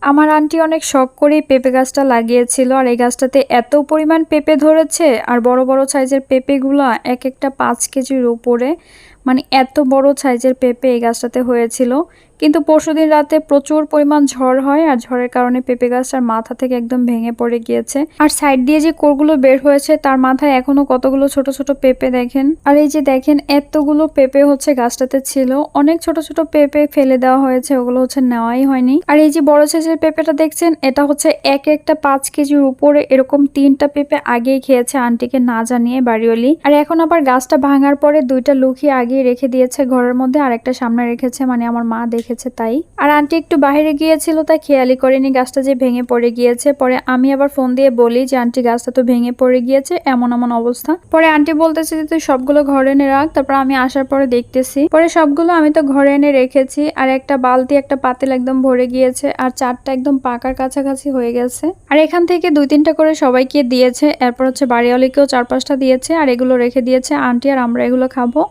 আমার আন্টি অনেক শখ করেই পেঁপে গাছটা লাগিয়েছিল, আর এই গাছটাতে এত পরিমাণ পেঁপে ধরেছে, আর বড় বড় সাইজের পেঁপেগুলো এক একটা 5 কেজির উপরে, মানে এত বড় সাইজের পেঁপে এই গাছটাতে হয়েছিল। কিন্তু পরশুদিন রাতে প্রচুর পরিমাণ ঝড় হয়, আর ঝড়ের কারণে পেঁপে গাছটার মাথা থেকে একদম ভেঙে পড়ে গিয়েছে। আর সাইড দিয়ে যে কোরগুলো বের হয়েছে তার মাথায় এখনো কতগুলো ছোট ছোট পেঁপে দেখেন। আর এই যে দেখেন এতগুলো পেঁপে হচ্ছে গাছটাতে ছিল। অনেক ছোট ছোট পেঁপে ফেলে দেওয়া হয়েছে, ওগুলো হচ্ছে নেওয়াই হয়নি। আর এই যে বড় সাইজের পেঁপেটা দেখছেন, এটা হচ্ছে এক একটা 5 কেজির উপরে, এরকম 3টা পেঁপে আগেই খেয়েছে আন্টিকে না জানিয়ে বাড়িওয়ালি। আর এখন আবার গাছটা ভাঙার পরে 2টা লুকিয়ে আগিয়ে রেখে দিয়েছে ঘরের মধ্যে, আর একটা সামনে রেখেছে, মানে আমার মা দেখেছে তাই। আর আন্টি একটু বাইরে গিয়েছিল তাই খেয়ালই করেনি গাছটা যে ভেঙে পড়ে গিয়েছে। পরে আমি আবার ফোন দিয়ে বলি যে আন্টি গাছটা তো ভেঙে পড়ে গিয়েছে, এমন এমন অবস্থা। পরে আন্টি বলতেছে যে তুই সবগুলো ঘরে এনে রাখ। তারপর আমি আসার পরে দেখতেছি, পরে সবগুলো আমি তো ঘরে এনে রেখেছি। আর একটা বালতি একটা পাতিল একদম ভরে গিয়েছে, আর 4টা একদম পাকার কাছাকাছি হয়ে গেছে। আর এখান থেকে 2-3টা করে সবাইকে দিয়েছে, এরপর হচ্ছে বাড়িওয়ালিকেও 4-5টা দিয়েছে, আর এগুলো রেখে দিয়েছে আন্টি, আর আমরা এগুলো খাবো।